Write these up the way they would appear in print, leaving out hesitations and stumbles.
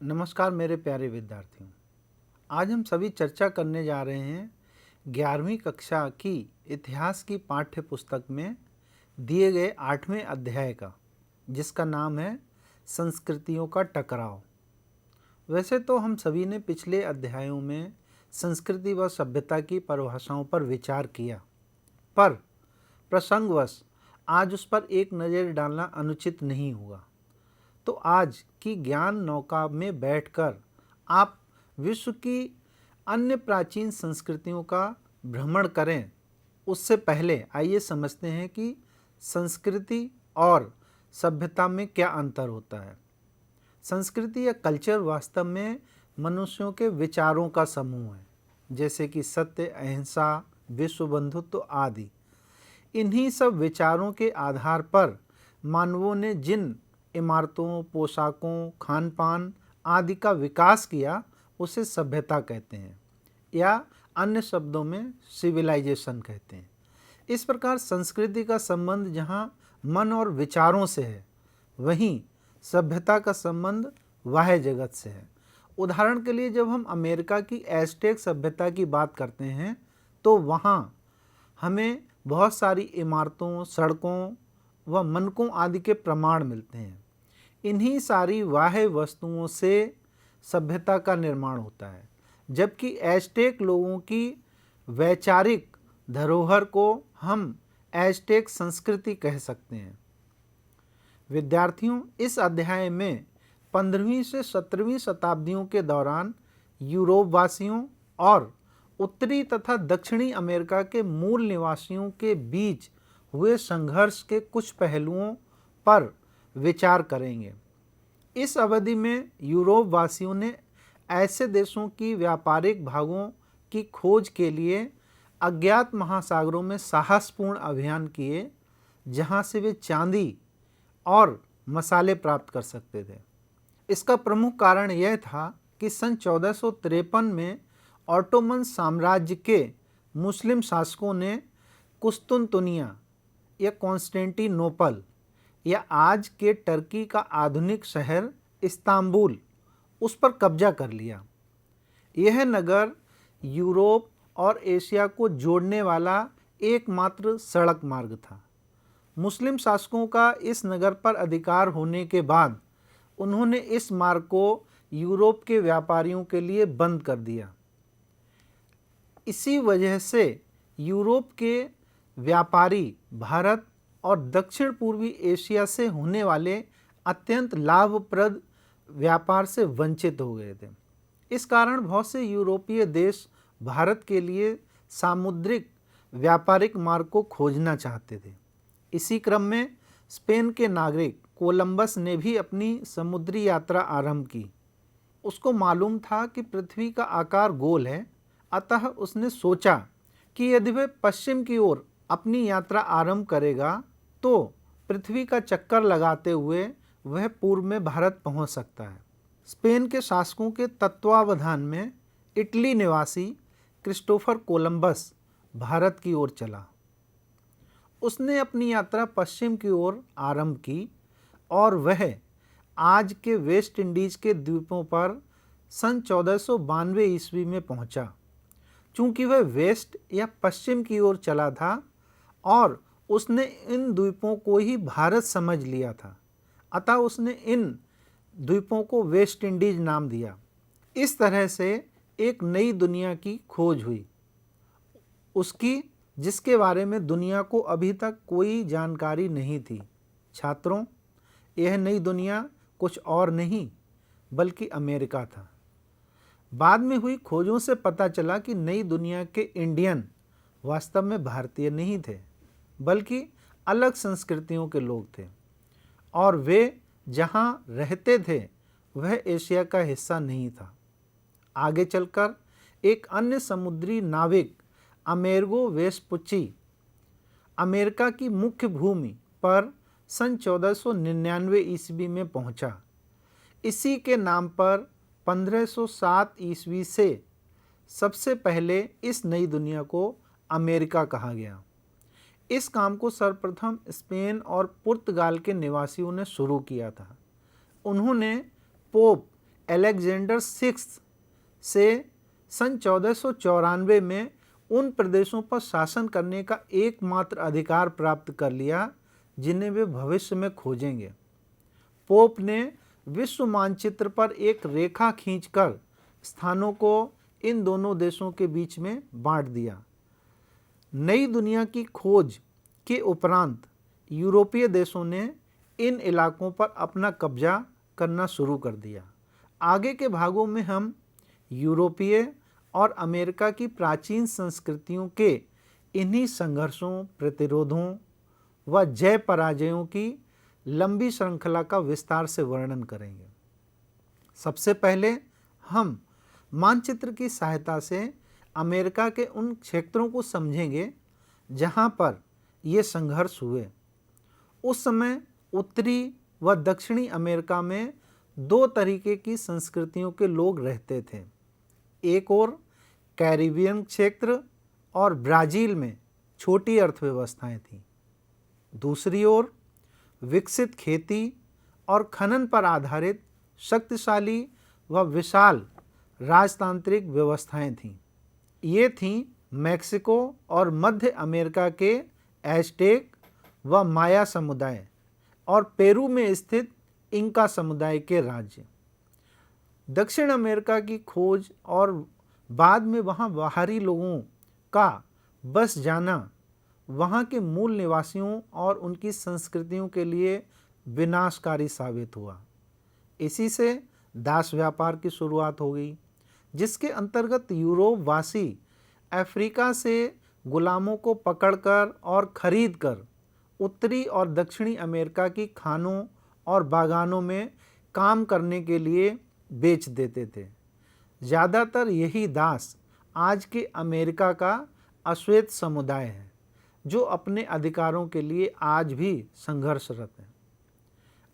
नमस्कार मेरे प्यारे विद्यार्थियों। आज हम सभी चर्चा करने जा रहे हैं 11वीं कक्षा की इतिहास की पाठ्य पुस्तक में दिए गए 8वें अध्याय का, जिसका नाम है संस्कृतियों का टकराव। वैसे तो हम सभी ने पिछले अध्यायों में संस्कृति व सभ्यता की परिभाषाओं पर विचार किया, पर प्रसंगवश आज उस पर एक नज़र डालना अनुचित नहीं होगा। तो आज की ज्ञान नौका में बैठकर आप विश्व की अन्य प्राचीन संस्कृतियों का भ्रमण करें। उससे पहले आइए समझते हैं कि संस्कृति और सभ्यता में क्या अंतर होता है। संस्कृति या कल्चर वास्तव में मनुष्यों के विचारों का समूह है, जैसे कि सत्य, अहिंसा, विश्व बंधुत्व आदि। इन्हीं सब विचारों के आधार पर मानवों ने जिन इमारतों, पोशाकों, खान पान आदि का विकास किया, उसे सभ्यता कहते हैं या अन्य शब्दों में सिविलाइजेशन कहते हैं। इस प्रकार संस्कृति का संबंध जहाँ मन और विचारों से है, वहीं सभ्यता का संबंध बाह्य जगत से है। उदाहरण के लिए जब हम अमेरिका की एज़टेक सभ्यता की बात करते हैं तो वहाँ हमें बहुत सारी इमारतों, सड़कों व मनकों आदि के प्रमाण मिलते हैं। इन्हीं सारी बाह्य वस्तुओं से सभ्यता का निर्माण होता है, जबकि एज़टेक लोगों की वैचारिक धरोहर को हम एज़टेक संस्कृति कह सकते हैं। विद्यार्थियों, इस अध्याय में 15वीं से 17वीं शताब्दियों के दौरान यूरोप वासियों और उत्तरी तथा दक्षिणी अमेरिका के मूल निवासियों के बीच हुए संघर्ष के कुछ पहलुओं पर विचार करेंगे। इस अवधि में यूरोप वासियों ने ऐसे देशों की व्यापारिक भागों की खोज के लिए अज्ञात महासागरों में साहसपूर्ण अभियान किए, जहां से वे चांदी और मसाले प्राप्त कर सकते थे। इसका प्रमुख कारण यह था कि सन 1453 में ऑटोमन साम्राज्य के मुस्लिम शासकों ने कुस्तुनतुनिया या कॉन्स्टेंटिनोपल या आज के टर्की का आधुनिक शहर इस्तांबुल उस पर कब्जा कर लिया। यह नगर यूरोप और एशिया को जोड़ने वाला एकमात्र सड़क मार्ग था। मुस्लिम शासकों का इस नगर पर अधिकार होने के बाद उन्होंने इस मार्ग को यूरोप के व्यापारियों के लिए बंद कर दिया। इसी वजह से यूरोप के व्यापारी भारत और दक्षिण पूर्वी एशिया से होने वाले अत्यंत लाभप्रद व्यापार से वंचित हो गए थे। इस कारण बहुत से यूरोपीय देश भारत के लिए सामुद्रिक व्यापारिक मार्ग को खोजना चाहते थे। इसी क्रम में स्पेन के नागरिक कोलंबस ने भी अपनी समुद्री यात्रा आरंभ की। उसको मालूम था कि पृथ्वी का आकार गोल है, अतः उसने सोचा कि यदि वह पश्चिम की ओर अपनी यात्रा आरंभ करेगा तो पृथ्वी का चक्कर लगाते हुए वह पूर्व में भारत पहुंच सकता है। स्पेन के शासकों के तत्वावधान में इटली निवासी क्रिस्टोफर कोलंबस भारत की ओर चला। उसने अपनी यात्रा पश्चिम की ओर आरंभ की और वह आज के वेस्ट इंडीज के द्वीपों पर सन 1492 ईस्वी में पहुंचा। चूंकि वह वेस्ट या पश्चिम की ओर चला था और उसने इन द्वीपों को ही भारत समझ लिया था, अतः उसने इन द्वीपों को वेस्ट इंडीज नाम दिया। इस तरह से एक नई दुनिया की खोज हुई, उसकी जिसके बारे में दुनिया को अभी तक कोई जानकारी नहीं थी। छात्रों, यह नई दुनिया कुछ और नहीं बल्कि अमेरिका था। बाद में हुई खोजों से पता चला कि नई दुनिया के इंडियन वास्तव में भारतीय नहीं थे, बल्कि अलग संस्कृतियों के लोग थे और वे जहाँ रहते थे वह एशिया का हिस्सा नहीं था। आगे चलकर एक अन्य समुद्री नाविक अमेरिगो वेस्पुच्ची अमेरिका की मुख्य भूमि पर सन 1499 ईस्वी में पहुंचा। इसी के नाम पर 1507 ईस्वी से सबसे पहले इस नई दुनिया को अमेरिका कहा गया। इस काम को सर्वप्रथम स्पेन और पुर्तगाल के निवासियों ने शुरू किया था। उन्होंने पोप अलेक्जेंडर सिक्स्थ से सन 1494 में उन प्रदेशों पर शासन करने का एकमात्र अधिकार प्राप्त कर लिया जिन्हें वे भविष्य में खोजेंगे। पोप ने विश्व मानचित्र पर एक रेखा खींचकर स्थानों को इन दोनों देशों के बीच में बांट दिया। नई दुनिया की खोज के उपरांत यूरोपीय देशों ने इन इलाकों पर अपना कब्जा करना शुरू कर दिया। आगे के भागों में हम यूरोपीय और अमेरिका की प्राचीन संस्कृतियों के इन्हीं संघर्षों, प्रतिरोधों व जय पराजयों की लंबी श्रृंखला का विस्तार से वर्णन करेंगे। सबसे पहले हम मानचित्र की सहायता से अमेरिका के उन क्षेत्रों को समझेंगे जहां पर ये संघर्ष हुए। उस समय उत्तरी व दक्षिणी अमेरिका में दो तरीके की संस्कृतियों के लोग रहते थे। एक ओर कैरिबियन क्षेत्र और ब्राज़ील में छोटी अर्थव्यवस्थाएं थीं। दूसरी ओर विकसित खेती और खनन पर आधारित शक्तिशाली व विशाल राजतांत्रिक व्यवस्थाएं थीं। ये थीं मैक्सिको और मध्य अमेरिका के एज़टेक व माया समुदाय और पेरू में स्थित इंका समुदाय के राज्य। दक्षिण अमेरिका की खोज और बाद में वहाँ बाहरी लोगों का बस जाना वहाँ के मूल निवासियों और उनकी संस्कृतियों के लिए विनाशकारी साबित हुआ। इसी से दास व्यापार की शुरुआत हो गई, जिसके अंतर्गत यूरोप वासी अफ्रीका से गुलामों को पकड़कर और खरीदकर उत्तरी और दक्षिणी अमेरिका की खानों और बागानों में काम करने के लिए बेच देते थे। ज़्यादातर यही दास आज के अमेरिका का अश्वेत समुदाय है, जो अपने अधिकारों के लिए आज भी संघर्षरत है।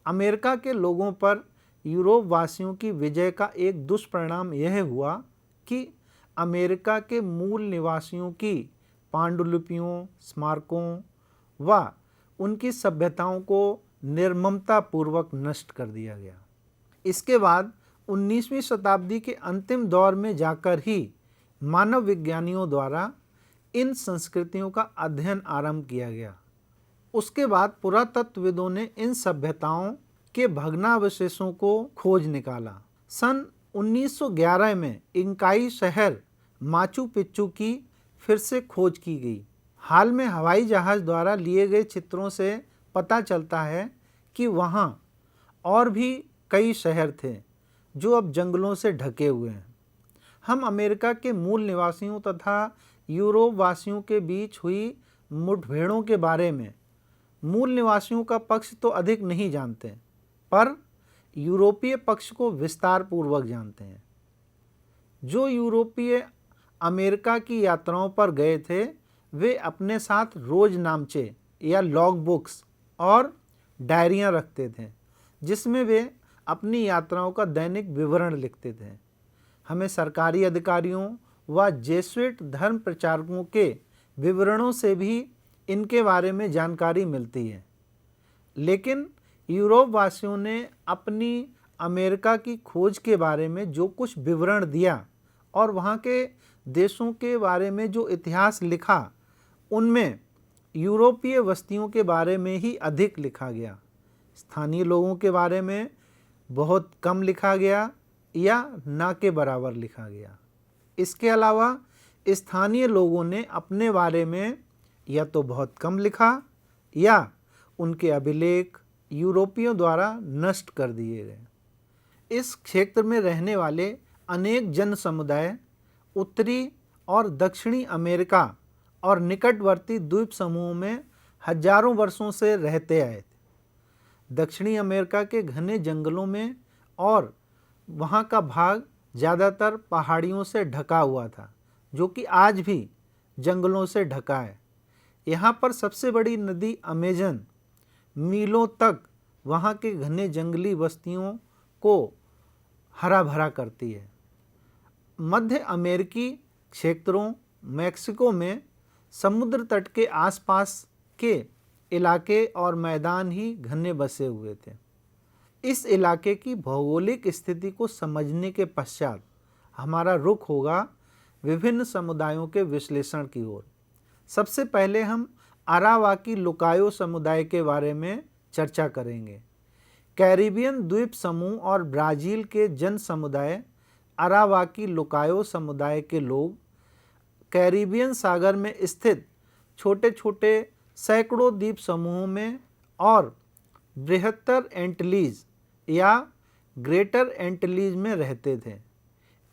अमेरिका के लोगों पर यूरोप वासियों की विजय का एक दुष्परिणाम यह हुआ कि अमेरिका के मूल निवासियों की पांडुलिपियों, स्मारकों व उनकी सभ्यताओं को निर्ममतापूर्वक नष्ट कर दिया गया। इसके बाद 19वीं शताब्दी के अंतिम दौर में जाकर ही मानव विज्ञानियों द्वारा इन संस्कृतियों का अध्ययन आरंभ किया गया। उसके बाद पुरातत्वविदों ने इन सभ्यताओं के भग्नावशेषों को खोज निकाला। सन 1911 में इंकाई शहर माचू पिच्चू की फिर से खोज की गई। हाल में हवाई जहाज़ द्वारा लिए गए चित्रों से पता चलता है कि वहाँ और भी कई शहर थे जो अब जंगलों से ढके हुए हैं। हम अमेरिका के मूल निवासियों तथा यूरोप वासियों के बीच हुई मुठभेड़ों के बारे में मूल निवासियों का पक्ष तो अधिक नहीं जानते, पर यूरोपीय पक्ष को विस्तार पूर्वक जानते हैं। जो यूरोपीय अमेरिका की यात्राओं पर गए थे, वे अपने साथ रोजनामचे या लॉग बुक्स और डायरियां रखते थे, जिसमें वे अपनी यात्राओं का दैनिक विवरण लिखते थे। हमें सरकारी अधिकारियों व जेसुइट धर्म प्रचारकों के विवरणों से भी इनके बारे में जानकारी मिलती है। लेकिन यूरोप वासियों ने अपनी अमेरिका की खोज के बारे में जो कुछ विवरण दिया और वहाँ के देशों के बारे में जो इतिहास लिखा, उनमें यूरोपीय बस्तियों के बारे में ही अधिक लिखा गया। स्थानीय लोगों के बारे में बहुत कम लिखा गया या ना के बराबर लिखा गया। इसके अलावा स्थानीय लोगों ने अपने बारे में या तो बहुत कम लिखा या उनके अभिलेख यूरोपियों द्वारा नष्ट कर दिए गए। इस क्षेत्र में रहने वाले अनेक जन समुदाय उत्तरी और दक्षिणी अमेरिका और निकटवर्ती द्वीप समूहों में हजारों वर्षों से रहते आए थे। दक्षिणी अमेरिका के घने जंगलों में और वहाँ का भाग ज़्यादातर पहाड़ियों से ढका हुआ था, जो कि आज भी जंगलों से ढका है। यहाँ पर सबसे बड़ी नदी अमेजन मीलों तक वहाँ के घने जंगली बस्तियों को हरा भरा करती है। मध्य अमेरिकी क्षेत्रों मैक्सिको में समुद्र तट के आसपास के इलाके और मैदान ही घने बसे हुए थे। इस इलाके की भौगोलिक स्थिति को समझने के पश्चात हमारा रुख होगा विभिन्न समुदायों के विश्लेषण की ओर। सबसे पहले हम अरावाकी लुकायो समुदाय के बारे में चर्चा करेंगे। कैरिबियन द्वीप समूह और ब्राज़ील के जन समुदाय अरावाकी लुकायो समुदाय के लोग कैरिबियन सागर में स्थित छोटे छोटे सैकड़ों द्वीप समूहों में और बृहत्तर एंटिलीज या ग्रेटर एंटिलीज में रहते थे।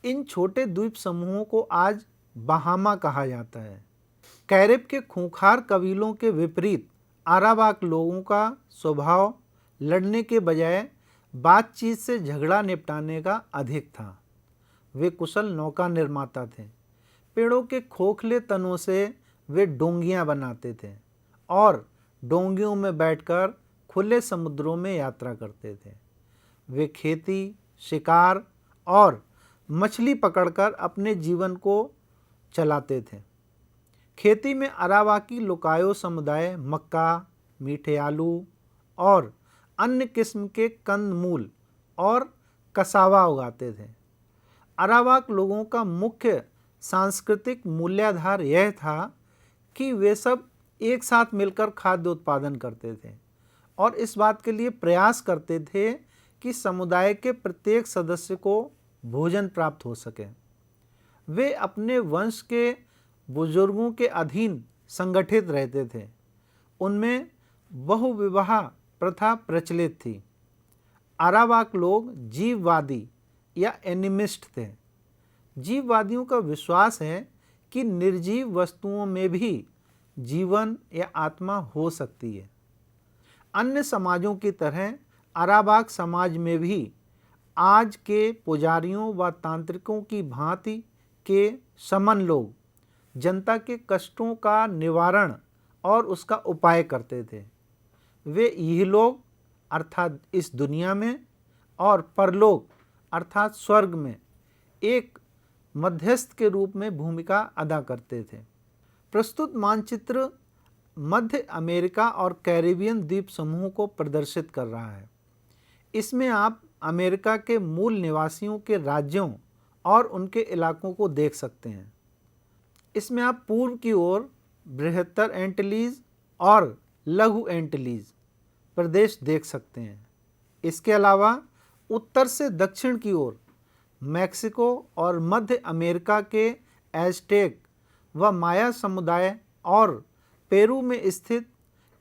इन छोटे द्वीप समूहों को आज बहामा कहा जाता है। कैरिब के खूंखार कबीलों के विपरीत अरावाक लोगों का स्वभाव लड़ने के बजाय बातचीत से झगड़ा निपटाने का अधिक था। वे कुशल नौका निर्माता थे। पेड़ों के खोखले तनों से वे डोंगियां बनाते थे और डोंगियों में बैठकर खुले समुद्रों में यात्रा करते थे। वे खेती, शिकार और मछली पकड़कर अपने जीवन को चलाते थे। खेती में अरावाकी लुकायो समुदाय मक्का, मीठे आलू और अन्य किस्म के कंद मूल और कसावा उगाते थे। अरावाक लोगों का मुख्य सांस्कृतिक मूल्याधार यह था कि वे सब एक साथ मिलकर खाद्य उत्पादन करते थे और इस बात के लिए प्रयास करते थे कि समुदाय के प्रत्येक सदस्य को भोजन प्राप्त हो सके। वे अपने वंश के बुजुर्गों के अधीन संगठित रहते थे। उनमें बहुविवाह प्रथा प्रचलित थी। अरावाक लोग जीववादी या एनिमिस्ट थे। जीववादियों का विश्वास है कि निर्जीव वस्तुओं में भी जीवन या आत्मा हो सकती है। अन्य समाजों की तरह अरावाक समाज में भी आज के पुजारियों व तांत्रिकों की भांति के समन लोग जनता के कष्टों का निवारण और उसका उपाय करते थे। वे यह लोग अर्थात इस दुनिया में और परलोक अर्थात स्वर्ग में एक मध्यस्थ के रूप में भूमिका अदा करते थे। प्रस्तुत मानचित्र मध्य अमेरिका और कैरिबियन द्वीप समूह को प्रदर्शित कर रहा है। इसमें आप अमेरिका के मूल निवासियों के राज्यों और उनके इलाकों को देख सकते हैं। इसमें आप पूर्व की ओर बृहत्तर एंटिलीज और लघु एंटिलीज प्रदेश देख सकते हैं। इसके अलावा उत्तर से दक्षिण की ओर मैक्सिको और मध्य अमेरिका के एज़टेक व माया समुदाय और पेरू में स्थित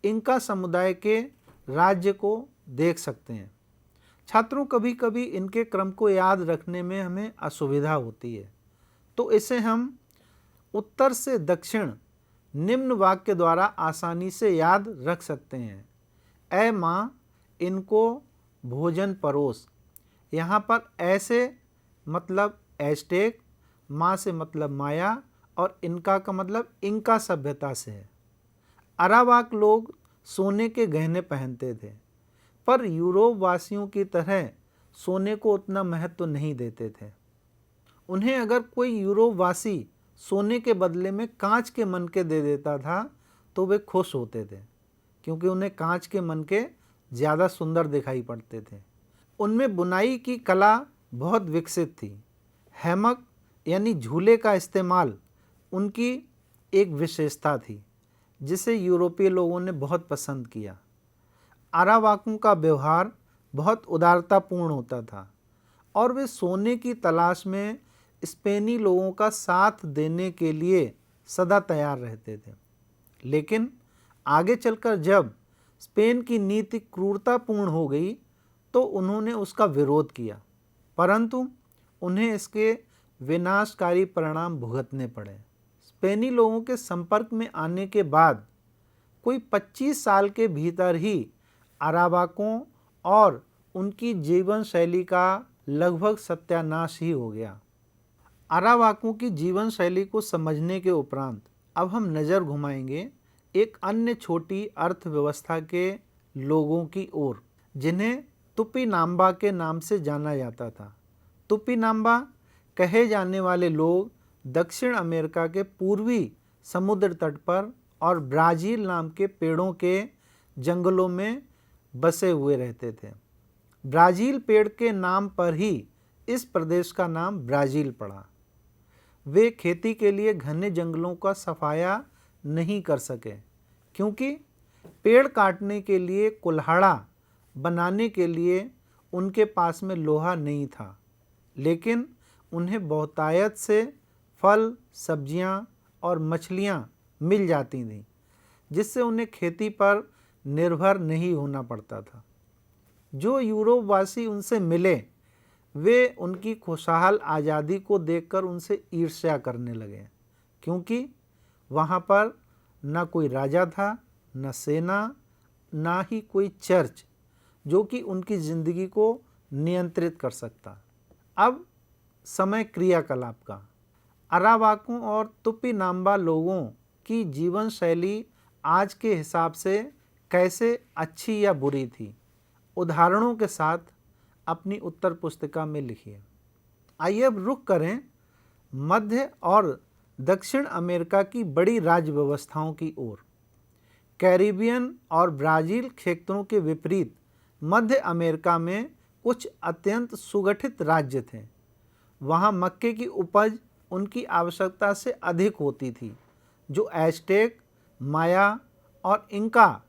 इंका समुदाय के राज्य को देख सकते हैं। छात्रों, कभी कभी इनके क्रम को याद रखने में हमें असुविधा होती है, तो इसे हम उत्तर से दक्षिण निम्न वाक्य द्वारा आसानी से याद रख सकते हैं। ऐ माँ, इनको भोजन परोस। यहाँ पर ऐसे मतलब एज़टेक, माँ से मतलब माया और इनका का मतलब इंका सभ्यता से है। अरावाक लोग सोने के गहने पहनते थे, पर यूरोप वासियों की तरह सोने को उतना महत्व नहीं देते थे। उन्हें अगर कोई यूरोप वासी सोने के बदले में कांच के मनके दे देता था तो वे खुश होते थे, क्योंकि उन्हें कांच के मनके ज़्यादा सुंदर दिखाई पड़ते थे। उनमें बुनाई की कला बहुत विकसित थी। हैमक यानी झूले का इस्तेमाल उनकी एक विशेषता थी, जिसे यूरोपीय लोगों ने बहुत पसंद किया। अरावाकों का व्यवहार बहुत उदारतापूर्ण होता था और वे सोने की तलाश में स्पेनी लोगों का साथ देने के लिए सदा तैयार रहते थे। लेकिन आगे चलकर जब स्पेन की नीति क्रूरतापूर्ण हो गई तो उन्होंने उसका विरोध किया, परंतु उन्हें इसके विनाशकारी परिणाम भुगतने पड़े। स्पेनी लोगों के संपर्क में आने के बाद कोई 25 साल के भीतर ही अरावाकों और उनकी जीवन शैली का लगभग सत्यानाश ही हो गया। अरावाकों की जीवन शैली को समझने के उपरांत अब हम नज़र घुमाएंगे एक अन्य छोटी अर्थव्यवस्था के लोगों की ओर, जिन्हें तुपिनाम्बा के नाम से जाना जाता था। तुपिनाम्बा कहे जाने वाले लोग दक्षिण अमेरिका के पूर्वी समुद्र तट पर और ब्राज़ील नाम के पेड़ों के जंगलों में बसे हुए रहते थे। ब्राज़ील पेड़ के नाम पर ही इस प्रदेश का नाम ब्राज़ील पड़ा। वे खेती के लिए घने जंगलों का सफाया नहीं कर सके, क्योंकि पेड़ काटने के लिए कुल्हाड़ा बनाने के लिए उनके पास में लोहा नहीं था, लेकिन उन्हें बहुतायत से फल, सब्जियां और मछलियां मिल जाती थीं, जिससे उन्हें खेती पर निर्भर नहीं होना पड़ता था। जो यूरोपवासी उनसे मिले, वे उनकी खुशहाल आज़ादी को देखकर उनसे ईर्ष्या करने लगे, क्योंकि वहाँ पर न कोई राजा था, न सेना, ना ही कोई चर्च जो कि उनकी ज़िंदगी को नियंत्रित कर सकता। अब समय क्रियाकलाप का। अरावाकों और तुपिनाम्बा लोगों की जीवन शैली आज के हिसाब से कैसे अच्छी या बुरी थी, उदाहरणों के साथ अपनी उत्तर पुस्तिका में लिखिए। आइए अब रुख करें मध्य और दक्षिण अमेरिका की बड़ी राज्य व्यवस्थाओं की ओर। कैरिबियन और ब्राज़ील क्षेत्रों के विपरीत मध्य अमेरिका में कुछ अत्यंत सुगठित राज्य थे। वहाँ मक्के की उपज उनकी आवश्यकता से अधिक होती थी, जो एज़टेक, माया और इंका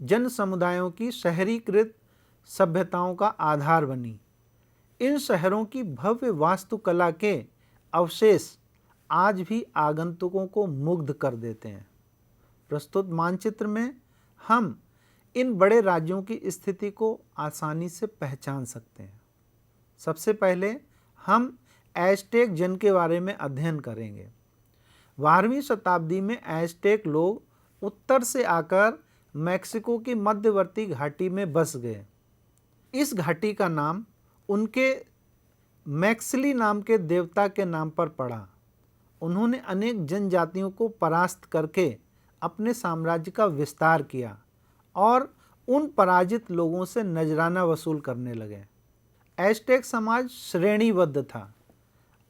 जन समुदायों की शहरीकृत सभ्यताओं का आधार बनी। इन शहरों की भव्य वास्तुकला के अवशेष आज भी आगंतुकों को मुग्ध कर देते हैं। प्रस्तुत मानचित्र में हम इन बड़े राज्यों की स्थिति को आसानी से पहचान सकते हैं। सबसे पहले हम एज़टेक जन के बारे में अध्ययन करेंगे। 12वीं शताब्दी में एज़टेक लोग उत्तर से आकर मैक्सिको की मध्यवर्ती घाटी में बस गए। इस घाटी का नाम उनके मैक्सली नाम के देवता के नाम पर पड़ा। उन्होंने अनेक जनजातियों को परास्त करके अपने साम्राज्य का विस्तार किया और उन पराजित लोगों से नजराना वसूल करने लगे। एज़टेक समाज श्रेणीबद्ध था।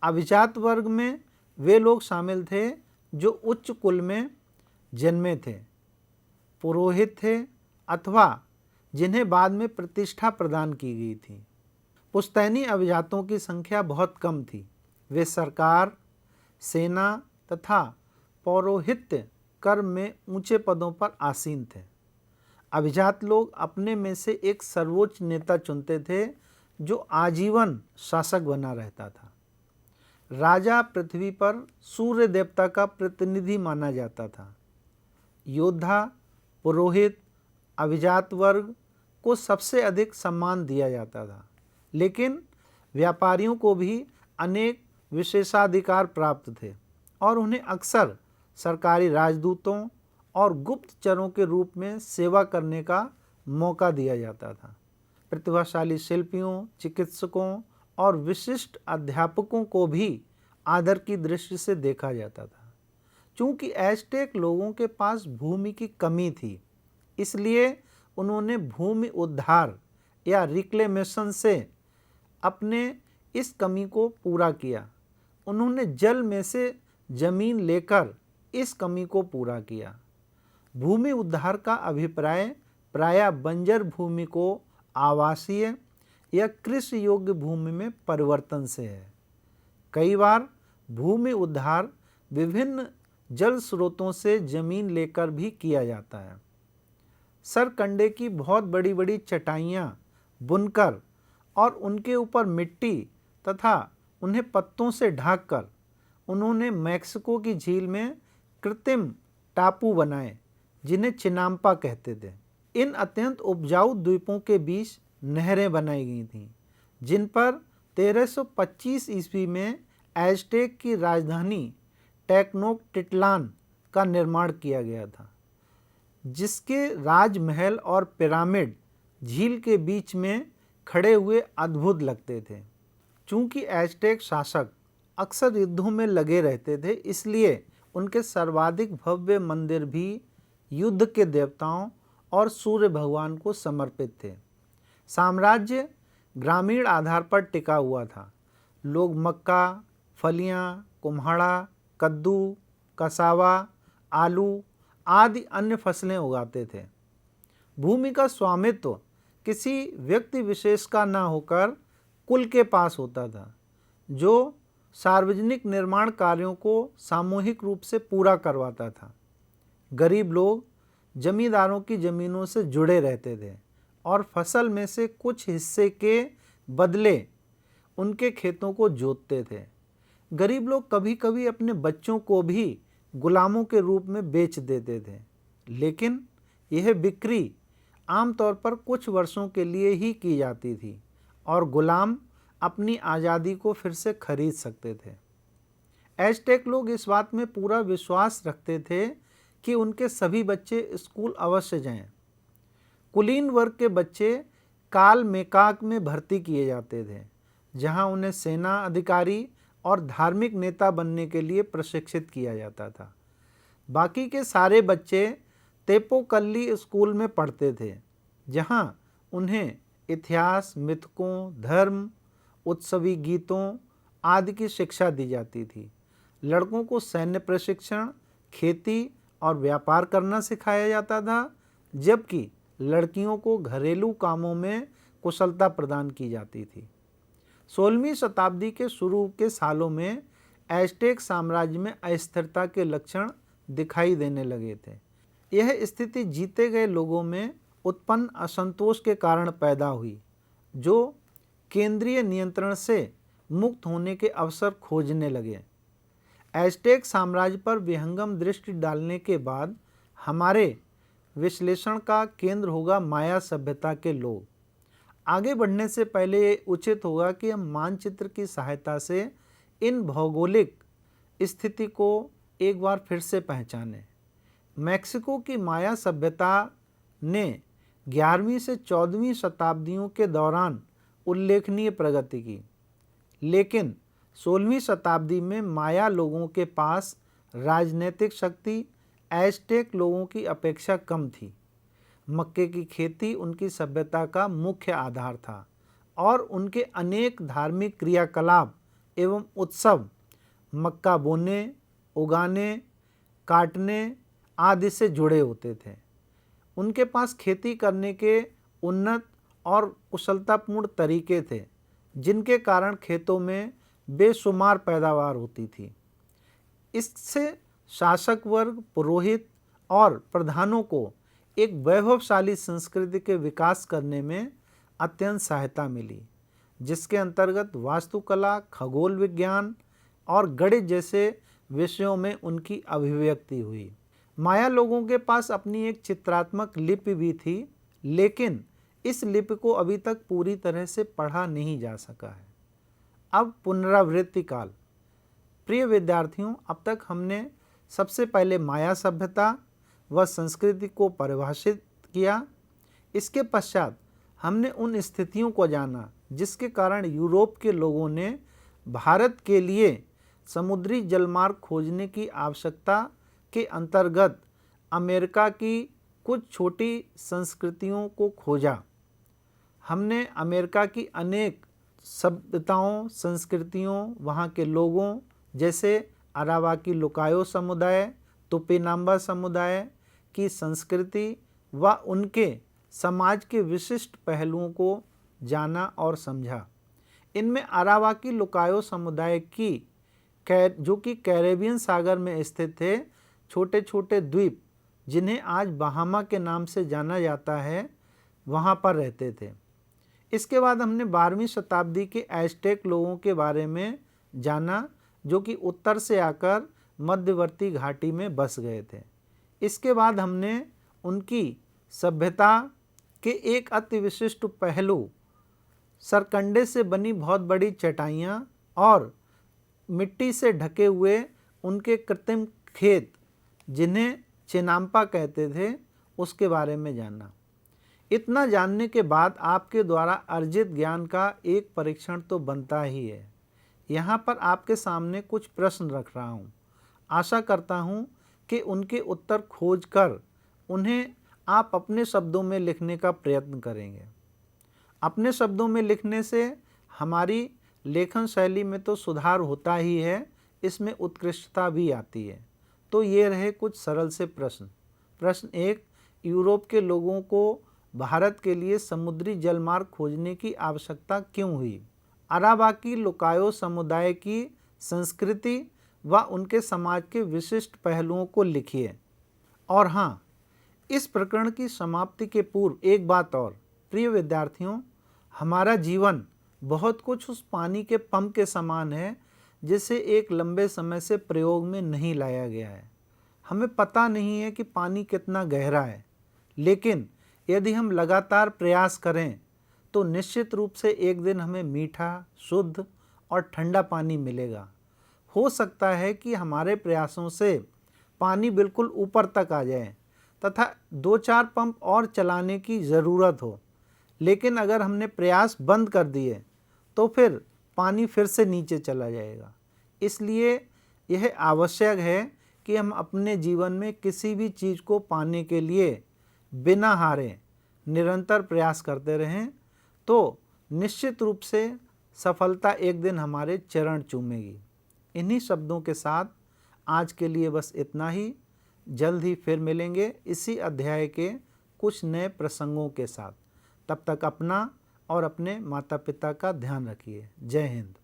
अभिजात वर्ग में वे लोग शामिल थे जो उच्च कुल में जन्मे थे, पुरोहित थे अथवा जिन्हें बाद में प्रतिष्ठा प्रदान की गई थी। पुश्तैनी अभिजातों की संख्या बहुत कम थी। वे सरकार, सेना तथा पौरोहित्य कर्म में ऊंचे पदों पर आसीन थे। अभिजात लोग अपने में से एक सर्वोच्च नेता चुनते थे जो आजीवन शासक बना रहता था। राजा पृथ्वी पर सूर्य देवता का प्रतिनिधि माना जाता था। योद्धा, पुरोहित, अभिजात वर्ग को सबसे अधिक सम्मान दिया जाता था, लेकिन व्यापारियों को भी अनेक विशेषाधिकार प्राप्त थे और उन्हें अक्सर सरकारी राजदूतों और गुप्तचरों के रूप में सेवा करने का मौका दिया जाता था। प्रतिभाशाली शिल्पियों, चिकित्सकों और विशिष्ट अध्यापकों को भी आदर की दृष्टि से देखा जाता था। चूंकि एज़टेक लोगों के पास भूमि की कमी थी, इसलिए उन्होंने भूमि उद्धार या रिक्लेमेशन से अपने इस कमी को पूरा किया। उन्होंने जल में से जमीन लेकर इस कमी को पूरा किया। भूमि उद्धार का अभिप्राय प्रायः बंजर भूमि को आवासीय या कृषि योग्य भूमि में परिवर्तन से है। कई बार भूमि उद्धार विभिन्न जल स्रोतों से जमीन लेकर भी किया जाता है। सरकंडे की बहुत बड़ी बड़ी चटाइयाँ बुनकर और उनके ऊपर मिट्टी तथा उन्हें पत्तों से ढककर उन्होंने मैक्सिको की झील में कृत्रिम टापू बनाए, जिन्हें चिनाम्पा कहते थे। इन अत्यंत उपजाऊ द्वीपों के बीच नहरें बनाई गई थीं, जिन पर 1325 ईस्वी में एज़टेक की राजधानी टेक्नोक्टिट्लान का निर्माण किया गया था, जिसके राजमहल और पिरामिड झील के बीच में खड़े हुए अद्भुत लगते थे। चूंकि एज़टेक शासक अक्सर युद्धों में लगे रहते थे, इसलिए उनके सर्वाधिक भव्य मंदिर भी युद्ध के देवताओं और सूर्य भगवान को समर्पित थे। साम्राज्य ग्रामीण आधार पर टिका हुआ था। लोग मक्का, फलियां, कुम्हाड़ा, कद्दू, कसावा, आलू आदि अन्य फसलें उगाते थे। भूमि का स्वामित्व किसी व्यक्ति विशेष का ना होकर कुल के पास होता था, जो सार्वजनिक निर्माण कार्यों को सामूहिक रूप से पूरा करवाता था। गरीब लोग जमींदारों की ज़मीनों से जुड़े रहते थे और फसल में से कुछ हिस्से के बदले उनके खेतों को जोतते थे। गरीब लोग कभी कभी अपने बच्चों को भी गुलामों के रूप में बेच देते थे, लेकिन यह बिक्री आमतौर पर कुछ वर्षों के लिए ही की जाती थी और गुलाम अपनी आज़ादी को फिर से खरीद सकते थे। एज़टेक लोग इस बात में पूरा विश्वास रखते थे कि उनके सभी बच्चे स्कूल अवश्य जाएं। कुलीन वर्ग के बच्चे काल मेकाक में भर्ती किए जाते थे, जहां उन्हें सेना अधिकारी और धार्मिक नेता बनने के लिए प्रशिक्षित किया जाता था। बाकी के सारे बच्चे तेपोकल्ली स्कूल में पढ़ते थे, जहां उन्हें इतिहास, मिथकों, धर्म, उत्सवी गीतों आदि की शिक्षा दी जाती थी। लड़कों को सैन्य प्रशिक्षण, खेती और व्यापार करना सिखाया जाता था, जबकि लड़कियों को घरेलू कामों में कुशलता प्रदान की जाती थी। 16वीं शताब्दी के शुरू के सालों में एज़टेक साम्राज्य में अस्थिरता के लक्षण दिखाई देने लगे थे। यह स्थिति जीते गए लोगों में उत्पन्न असंतोष के कारण पैदा हुई, जो केंद्रीय नियंत्रण से मुक्त होने के अवसर खोजने लगे। एज़टेक साम्राज्य पर विहंगम दृष्टि डालने के बाद हमारे विश्लेषण का केंद्र होगा माया सभ्यता के लोग। आगे बढ़ने से पहले ये उचित होगा कि हम मानचित्र की सहायता से इन भौगोलिक स्थिति को एक बार फिर से पहचानें। मैक्सिको की माया सभ्यता ने 11वीं से 14वीं शताब्दियों के दौरान उल्लेखनीय प्रगति की, लेकिन 16वीं शताब्दी में माया लोगों के पास राजनीतिक शक्ति एज़टेक लोगों की अपेक्षा कम थी। मक्के की खेती उनकी सभ्यता का मुख्य आधार था और उनके अनेक धार्मिक क्रियाकलाप एवं उत्सव मक्का बोने, उगाने, काटने आदि से जुड़े होते थे। उनके पास खेती करने के उन्नत और कुशलतापूर्ण तरीके थे, जिनके कारण खेतों में बेशुमार पैदावार होती थी। इससे शासक वर्ग, पुरोहित और प्रधानों को एक वैभवशाली संस्कृति के विकास करने में अत्यंत सहायता मिली, जिसके अंतर्गत वास्तुकला, खगोल विज्ञान और गणित जैसे विषयों में उनकी अभिव्यक्ति हुई। माया लोगों के पास अपनी एक चित्रात्मक लिपि भी थी, लेकिन इस लिपि को अभी तक पूरी तरह से पढ़ा नहीं जा सका है। अब पुनरावृत्ति काल। प्रिय विद्यार्थियों, अब तक हमने सबसे पहले माया सभ्यता व संस्कृति को परिभाषित किया। इसके पश्चात हमने उन स्थितियों को जाना जिसके कारण यूरोप के लोगों ने भारत के लिए समुद्री जलमार्ग खोजने की आवश्यकता के अंतर्गत अमेरिका की कुछ छोटी संस्कृतियों को खोजा। हमने अमेरिका की अनेक सभ्यताओं, संस्कृतियों, वहाँ के लोगों जैसे अरावाकी लुकायो समुदाय, तुपिनाम्बा समुदाय की संस्कृति व उनके समाज के विशिष्ट पहलुओं को जाना और समझा। इनमें अरावाकी लुकायो समुदाय की जो कि कैरेबियन सागर में स्थित थे छोटे छोटे द्वीप, जिन्हें आज बहामा के नाम से जाना जाता है, वहाँ पर रहते थे। इसके बाद हमने 12वीं शताब्दी के एज़टेक लोगों के बारे में जाना, जो कि उत्तर से आकर मध्यवर्ती घाटी में बस गए थे। इसके बाद हमने उनकी सभ्यता के एक अति विशिष्ट पहलू, सरकंडे से बनी बहुत बड़ी चटाइयाँ और मिट्टी से ढके हुए उनके कृत्रिम खेत, जिन्हें चेनाम्पा कहते थे, उसके बारे में जाना। इतना जानने के बाद आपके द्वारा अर्जित ज्ञान का एक परीक्षण तो बनता ही है। यहाँ पर आपके सामने कुछ प्रश्न रख रहा हूँ। आशा करता हूँ कि उनके उत्तर खोजकर उन्हें आप अपने शब्दों में लिखने का प्रयत्न करेंगे। अपने शब्दों में लिखने से हमारी लेखन शैली में तो सुधार होता ही है, इसमें उत्कृष्टता भी आती है। तो ये रहे कुछ सरल से प्रश्न। प्रश्न 1, यूरोप के लोगों को भारत के लिए समुद्री जलमार्ग खोजने की आवश्यकता क्यों हुई? अरावाकी लुकायो समुदाय की संस्कृति व उनके समाज के विशिष्ट पहलुओं को लिखिए। और हाँ, इस प्रकरण की समाप्ति के पूर्व एक बात और, प्रिय विद्यार्थियों, हमारा जीवन बहुत कुछ उस पानी के पंप के समान है जिसे एक लंबे समय से प्रयोग में नहीं लाया गया है। हमें पता नहीं है कि पानी कितना गहरा है, लेकिन यदि हम लगातार प्रयास करें तो निश्चित रूप से एक दिन हमें मीठा, शुद्ध और ठंडा पानी मिलेगा। हो सकता है कि हमारे प्रयासों से पानी बिल्कुल ऊपर तक आ जाए तथा 2-4 पंप और चलाने की ज़रूरत हो, लेकिन अगर हमने प्रयास बंद कर दिए तो फिर पानी फिर से नीचे चला जाएगा। इसलिए यह आवश्यक है कि हम अपने जीवन में किसी भी चीज़ को पाने के लिए बिना हारे निरंतर प्रयास करते रहें, तो निश्चित रूप से सफलता एक दिन हमारे चरण चूमेगी। इन्हीं शब्दों के साथ आज के लिए बस इतना ही। जल्द ही फिर मिलेंगे इसी अध्याय के कुछ नए प्रसंगों के साथ। तब तक अपना और अपने माता पिता का ध्यान रखिए। जय हिंद।